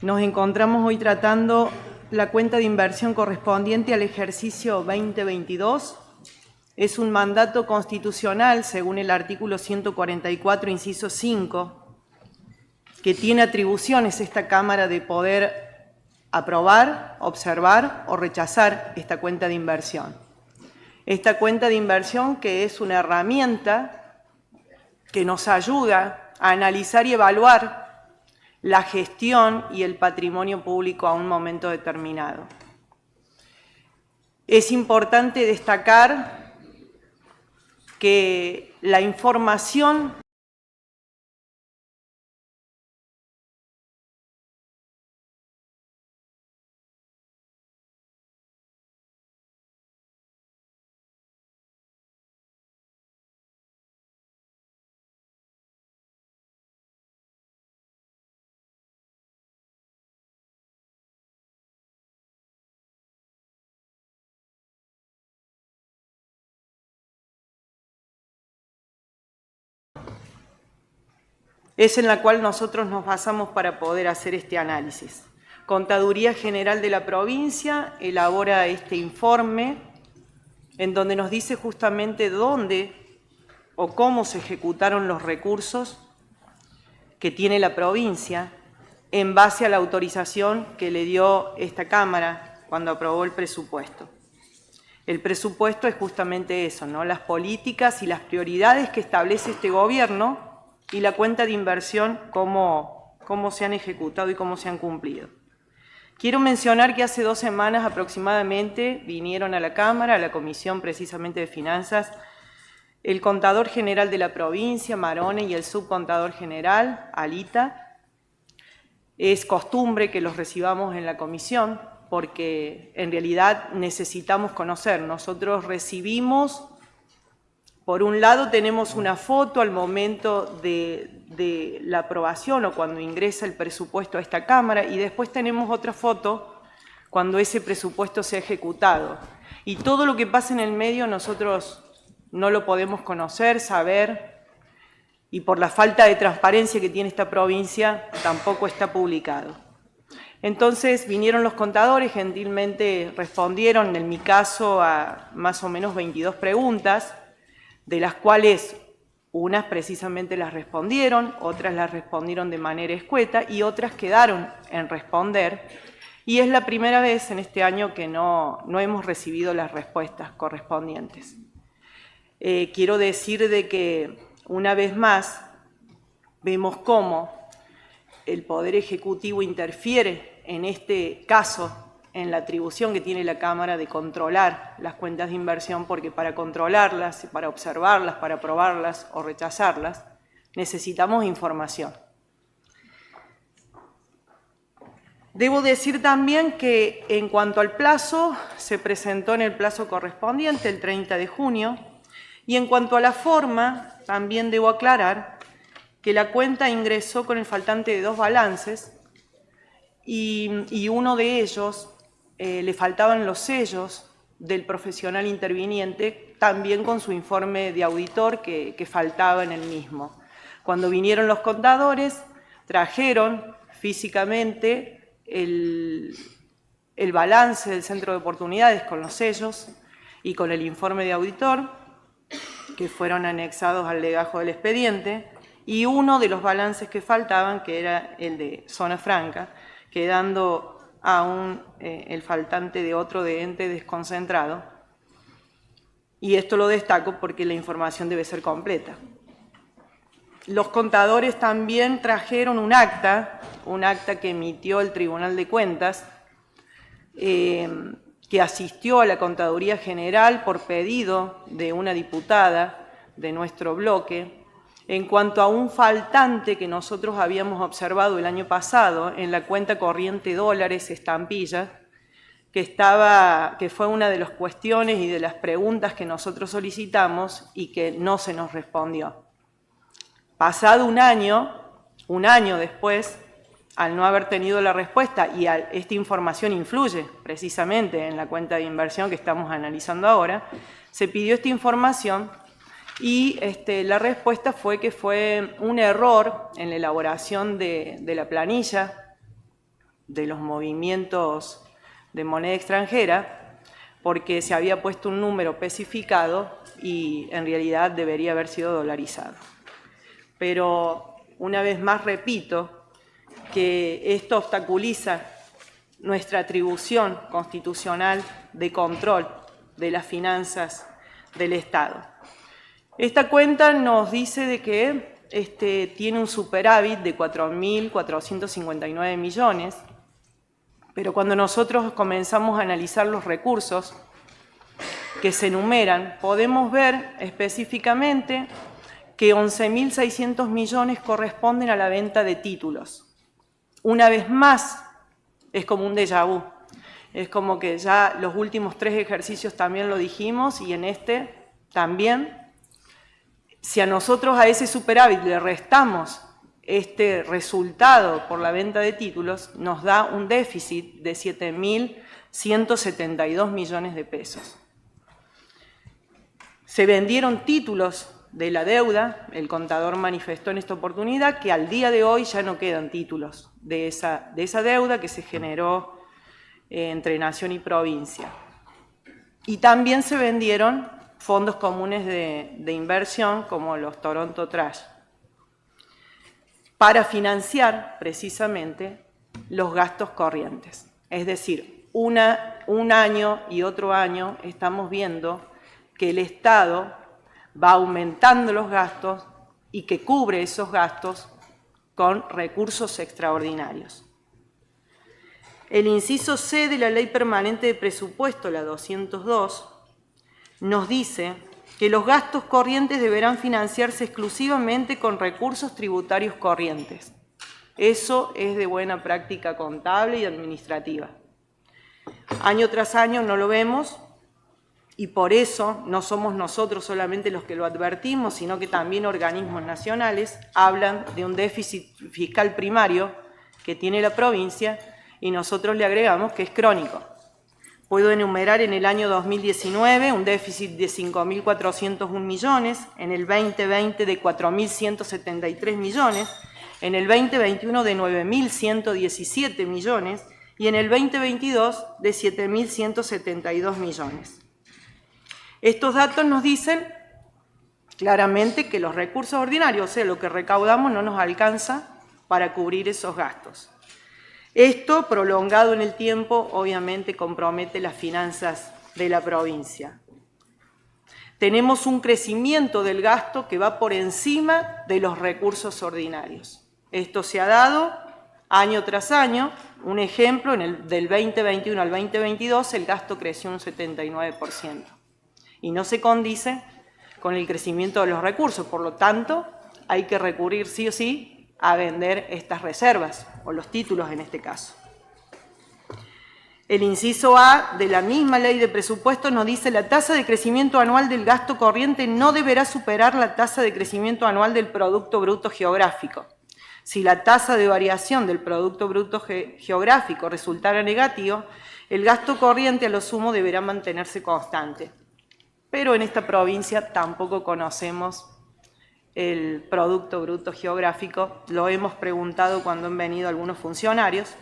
Nos encontramos hoy tratando la cuenta de inversión correspondiente al ejercicio 2022. Es un mandato constitucional, según el artículo 144, inciso 5, que tiene atribuciones esta Cámara de poder aprobar, observar o rechazar esta cuenta de inversión. Esta cuenta de inversión, que es una herramienta que nos ayuda a analizar y evaluar la gestión y el patrimonio público a un momento determinado. Es importante destacar que la información es en la cual nosotros nos basamos para poder hacer este análisis. Contaduría General de la provincia elabora este informe en donde nos dice justamente dónde o cómo se ejecutaron los recursos que tiene la provincia en base a la autorización que le dio esta Cámara cuando aprobó el presupuesto. El presupuesto es justamente eso, ¿no? Las políticas y las prioridades que establece este gobierno y la cuenta de inversión, cómo se han ejecutado y cómo se han cumplido. Quiero mencionar que hace 2 semanas aproximadamente vinieron a la Cámara, a la Comisión precisamente de Finanzas, el Contador General de la provincia, Marone, y el Subcontador General, Alita. Es costumbre que los recibamos en la comisión porque en realidad necesitamos conocer. Nosotros recibimos, por un lado tenemos una foto al momento de la aprobación o cuando ingresa el presupuesto a esta Cámara y después tenemos otra foto cuando ese presupuesto se ha ejecutado. Y todo lo que pasa en el medio nosotros no lo podemos conocer, saber, y por la falta de transparencia que tiene esta provincia tampoco está publicado. Entonces vinieron los contadores, gentilmente respondieron, en mi caso, a más o menos 22 preguntas, de las cuales unas precisamente las respondieron, otras las respondieron de manera escueta y otras quedaron en responder. Y es la primera vez en este año que no hemos recibido las respuestas correspondientes. Quiero decir de que una vez más vemos cómo el Poder Ejecutivo interfiere en este caso en la atribución que tiene la Cámara de controlar las cuentas de inversión, porque para controlarlas, para observarlas, para aprobarlas o rechazarlas, necesitamos información. Debo decir también que en cuanto al plazo, se presentó en el plazo correspondiente, el 30 de junio, y en cuanto a la forma, también debo aclarar que la cuenta ingresó con el faltante de 2 balances y uno de ellos le faltaban los sellos del profesional interviniente, también con su informe de auditor que faltaba en el mismo. Cuando vinieron los contadores, trajeron físicamente el balance del centro de oportunidades con los sellos y con el informe de auditor, que fueron anexados al legajo del expediente, y uno de los balances que faltaban, que era el de Zona Franca, quedando aún el faltante de otro de ente desconcentrado. Y esto lo destaco porque la información debe ser completa. Los contadores también trajeron un acta que emitió el Tribunal de Cuentas, que asistió a la Contaduría General por pedido de una diputada de nuestro bloque, en cuanto a un faltante que nosotros habíamos observado el año pasado en la cuenta corriente dólares estampilla, que fue una de las cuestiones y de las preguntas que nosotros solicitamos y que no se nos respondió. Pasado un año después, al no haber tenido la respuesta, y esta información influye precisamente en la cuenta de inversión que estamos analizando ahora, se pidió esta información. Y la respuesta fue que fue un error en la elaboración de la planilla de los movimientos de moneda extranjera, porque se había puesto un número especificado y en realidad debería haber sido dolarizado. Pero una vez más repito que esto obstaculiza nuestra atribución constitucional de control de las finanzas del Estado. Esta cuenta nos dice de que tiene un superávit de 4.459 millones, pero cuando nosotros comenzamos a analizar los recursos que se enumeran, podemos ver específicamente que 11.600 millones corresponden a la venta de títulos. Una vez más, es como un déjà vu. Es como que ya los últimos 3 ejercicios también lo dijimos y en este también. Si a nosotros a ese superávit le restamos este resultado por la venta de títulos, nos da un déficit de 7.172 millones de pesos. Se vendieron títulos de la deuda, el contador manifestó en esta oportunidad que al día de hoy ya no quedan títulos de esa deuda que se generó entre nación y provincia. Y también se vendieron fondos comunes de inversión como los Toronto Trash, para financiar precisamente los gastos corrientes. Es decir, un año y otro año estamos viendo que el Estado va aumentando los gastos y que cubre esos gastos con recursos extraordinarios. El inciso C de la Ley Permanente de Presupuesto, la 202, nos dice que los gastos corrientes deberán financiarse exclusivamente con recursos tributarios corrientes. Eso es de buena práctica contable y administrativa. Año tras año no lo vemos y por eso no somos nosotros solamente los que lo advertimos, sino que también organismos nacionales hablan de un déficit fiscal primario que tiene la provincia y nosotros le agregamos que es crónico. Puedo enumerar en el año 2019 un déficit de 5.401 millones, en el 2020 de 4.173 millones, en el 2021 de 9.117 millones y en el 2022 de 7.172 millones. Estos datos nos dicen claramente que los recursos ordinarios, o sea, lo que recaudamos, no nos alcanza para cubrir esos gastos. Esto, prolongado en el tiempo, obviamente compromete las finanzas de la provincia. Tenemos un crecimiento del gasto que va por encima de los recursos ordinarios. Esto se ha dado año tras año. Un ejemplo, del 2021 al 2022 el gasto creció un 79% y no se condice con el crecimiento de los recursos. Por lo tanto, hay que recurrir sí o sí a vender estas reservas, o los títulos en este caso. El inciso A de la misma ley de presupuesto nos dice: la tasa de crecimiento anual del gasto corriente no deberá superar la tasa de crecimiento anual del Producto Bruto Geográfico. Si la tasa de variación del Producto Bruto Geográfico resultara negativo, el gasto corriente a lo sumo deberá mantenerse constante. Pero en esta provincia tampoco conocemos el Producto Bruto Geográfico, lo hemos preguntado cuando han venido algunos funcionarios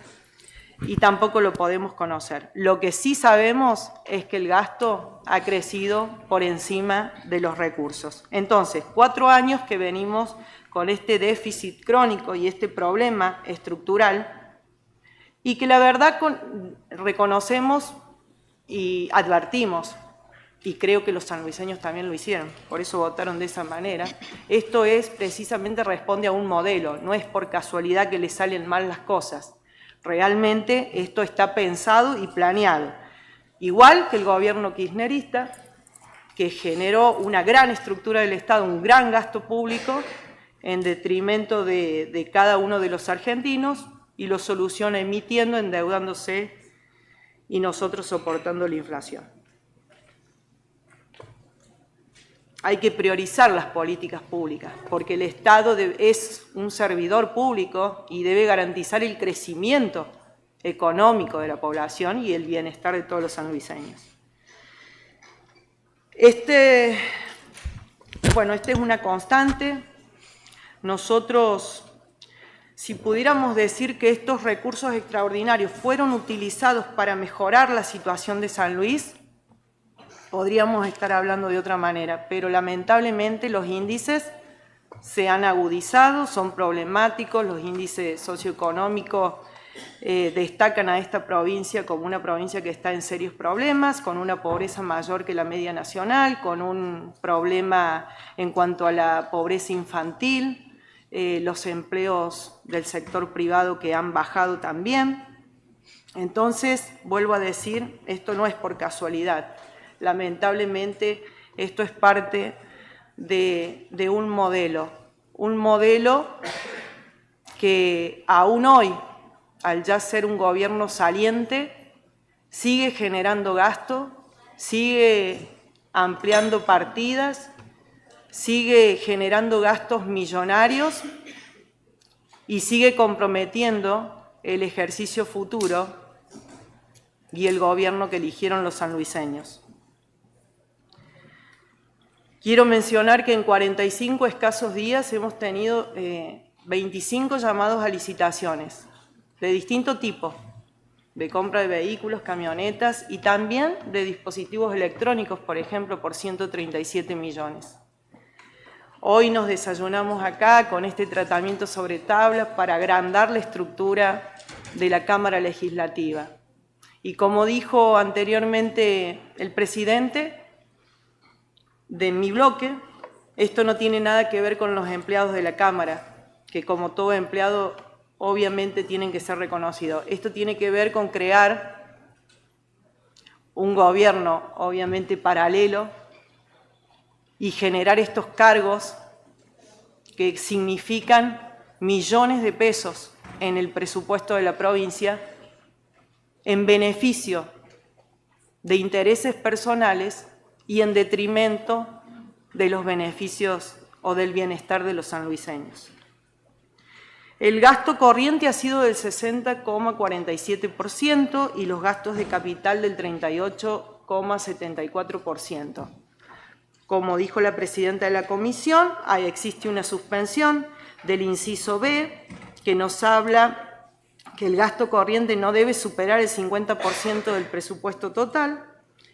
y tampoco lo podemos conocer. Lo que sí sabemos es que el gasto ha crecido por encima de los recursos. Entonces, 4 años que venimos con este déficit crónico y este problema estructural y que la verdad reconocemos y advertimos. Y creo que los sanluiseños también lo hicieron, por eso votaron de esa manera. Esto es precisamente responde a un modelo, no es por casualidad que le salen mal las cosas. Realmente esto está pensado y planeado. Igual que el gobierno kirchnerista, que generó una gran estructura del Estado, un gran gasto público, en detrimento de cada uno de los argentinos, y lo soluciona emitiendo, endeudándose y nosotros soportando la inflación. Hay que priorizar las políticas públicas, porque el Estado es un servidor público y debe garantizar el crecimiento económico de la población y el bienestar de todos los sanluiseños. Esta es una constante. Nosotros Si pudiéramos decir que estos recursos extraordinarios fueron utilizados para mejorar la situación de San Luis, podríamos estar hablando de otra manera, pero lamentablemente los índices se han agudizado, son problemáticos, los índices socioeconómicos destacan a esta provincia como una provincia que está en serios problemas, con una pobreza mayor que la media nacional, con un problema en cuanto a la pobreza infantil, los empleos del sector privado que han bajado también. Entonces, vuelvo a decir, esto no es por casualidad. Lamentablemente, esto es parte de un modelo que aún hoy, al ya ser un gobierno saliente, sigue generando gasto, sigue ampliando partidas, sigue generando gastos millonarios y sigue comprometiendo el ejercicio futuro y el gobierno que eligieron los sanluiseños. Quiero mencionar que en 45 escasos días hemos tenido 25 llamados a licitaciones de distinto tipo, de compra de vehículos, camionetas y también de dispositivos electrónicos, por ejemplo, por 137 millones. Hoy nos desayunamos acá con este tratamiento sobre tablas para agrandar la estructura de la Cámara Legislativa. Y como dijo anteriormente el presidente de mi bloque, esto no tiene nada que ver con los empleados de la Cámara, que como todo empleado obviamente tienen que ser reconocidos. Esto tiene que ver con crear un gobierno obviamente paralelo y generar estos cargos que significan millones de pesos en el presupuesto de la provincia en beneficio de intereses personales y en detrimento de los beneficios o del bienestar de los sanluiseños. El gasto corriente ha sido del 60,47% y los gastos de capital del 38,74%. Como dijo la presidenta de la comisión, existe una suspensión del inciso B que nos habla que el gasto corriente no debe superar el 50% del presupuesto total.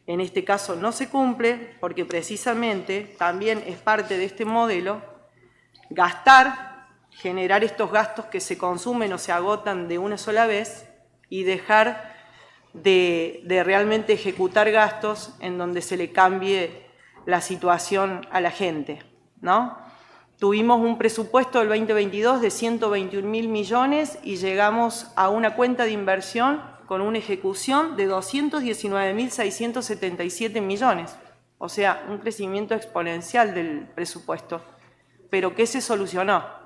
En este caso no se cumple porque precisamente también es parte de este modelo generar estos gastos que se consumen o se agotan de una sola vez y dejar de realmente ejecutar gastos en donde se le cambie la situación a la gente, ¿no? Tuvimos un presupuesto del 2022 de 121.000 millones y llegamos a una cuenta de inversión con una ejecución de 219.677 millones, o sea, un crecimiento exponencial del presupuesto. ¿Pero qué se solucionó?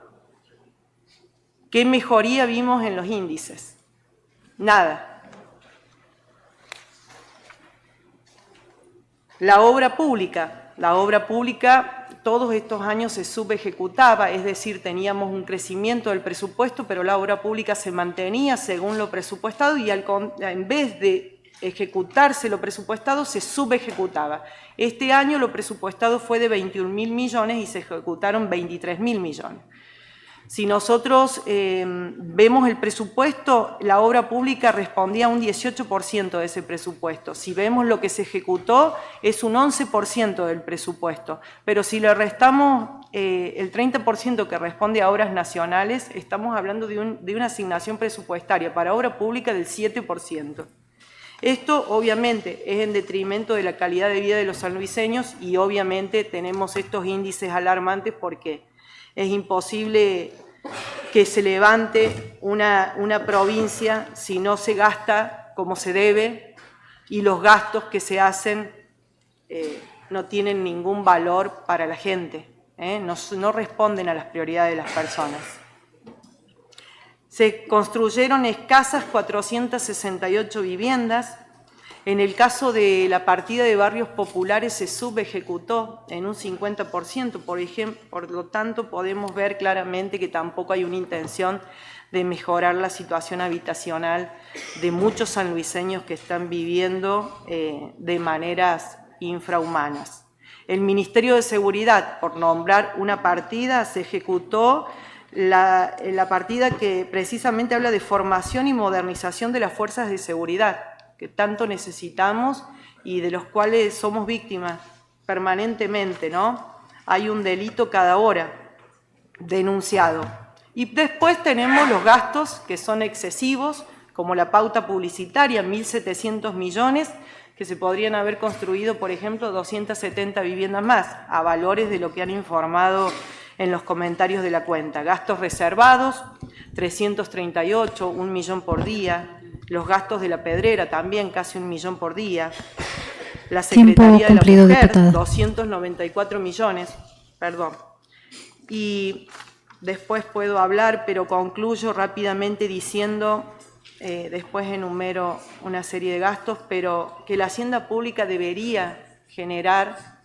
¿Qué mejoría vimos en los índices? Nada. La obra pública todos estos años se subejecutaba, es decir, teníamos un crecimiento del presupuesto, pero la obra pública se mantenía según lo presupuestado y en vez de ejecutarse lo presupuestado, se subejecutaba. Este año lo presupuestado fue de 21.000 millones y se ejecutaron 23.000 millones. Si nosotros vemos el presupuesto, la obra pública respondía a un 18% de ese presupuesto. Si vemos lo que se ejecutó, es un 11% del presupuesto. Pero si le restamos el 30% que responde a obras nacionales, estamos hablando de una asignación presupuestaria para obra pública del 7%. Esto obviamente es en detrimento de la calidad de vida de los sanluiseños y obviamente tenemos estos índices alarmantes porque es imposible que se levante una provincia si no se gasta como se debe y los gastos que se hacen no tienen ningún valor para la gente, no responden a las prioridades de las personas. Se construyeron escasas 468 viviendas. En el caso de la partida de barrios populares se subejecutó en un 50%, por lo tanto podemos ver claramente que tampoco hay una intención de mejorar la situación habitacional de muchos sanluiseños que están viviendo de maneras infrahumanas. El Ministerio de Seguridad, por nombrar una partida, se ejecutó la partida que precisamente habla de formación y modernización de las fuerzas de seguridad, que tanto necesitamos y de los cuales somos víctimas permanentemente, ¿no? Hay un delito cada hora denunciado. Y después tenemos los gastos que son excesivos, como la pauta publicitaria, 1.700 millones, que se podrían haber construido, por ejemplo, 270 viviendas más, a valores de lo que han informado en los comentarios de la cuenta. Gastos reservados, 338, 1 millón por día. Los gastos de la pedrera también, casi 1 millón por día. La Secretaría de la Mujer, diputada. 294 millones, perdón. Y después puedo hablar, pero concluyo rápidamente diciendo, después enumero una serie de gastos, pero que la hacienda pública debería generar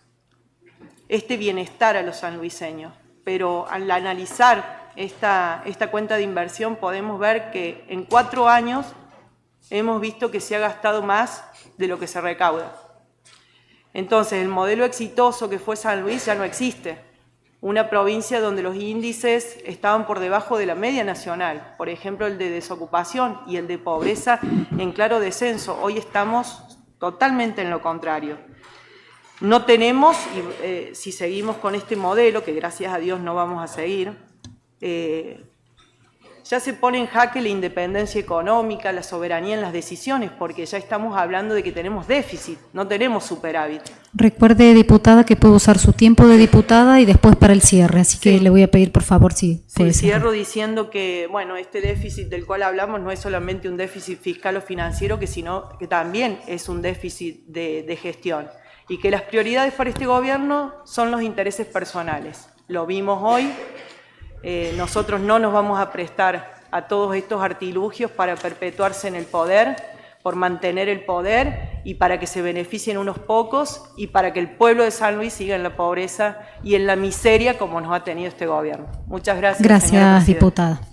este bienestar a los sanluiseños. Pero al analizar esta cuenta de inversión podemos ver que en 4 años hemos visto que se ha gastado más de lo que se recauda. Entonces, el modelo exitoso que fue San Luis ya no existe. Una provincia donde los índices estaban por debajo de la media nacional, por ejemplo el de desocupación y el de pobreza en claro descenso. Hoy estamos totalmente en lo contrario. No tenemos, si seguimos con este modelo, que gracias a Dios no vamos a seguir, ya se pone en jaque la independencia económica, la soberanía en las decisiones, porque ya estamos hablando de que tenemos déficit, no tenemos superávit. Recuerde, diputada, que puede usar su tiempo de diputada y después para el cierre, así que le voy a pedir, por favor, si puede cierro diciendo que, bueno, este déficit del cual hablamos no es solamente un déficit fiscal o financiero, sino que también es un déficit de gestión, y que las prioridades para este gobierno son los intereses personales. Lo vimos hoy. Nosotros no nos vamos a prestar a todos estos artilugios para perpetuarse en el poder, por mantener el poder y para que se beneficien unos pocos y para que el pueblo de San Luis siga en la pobreza y en la miseria como nos ha tenido este gobierno. Muchas gracias. Gracias, diputada.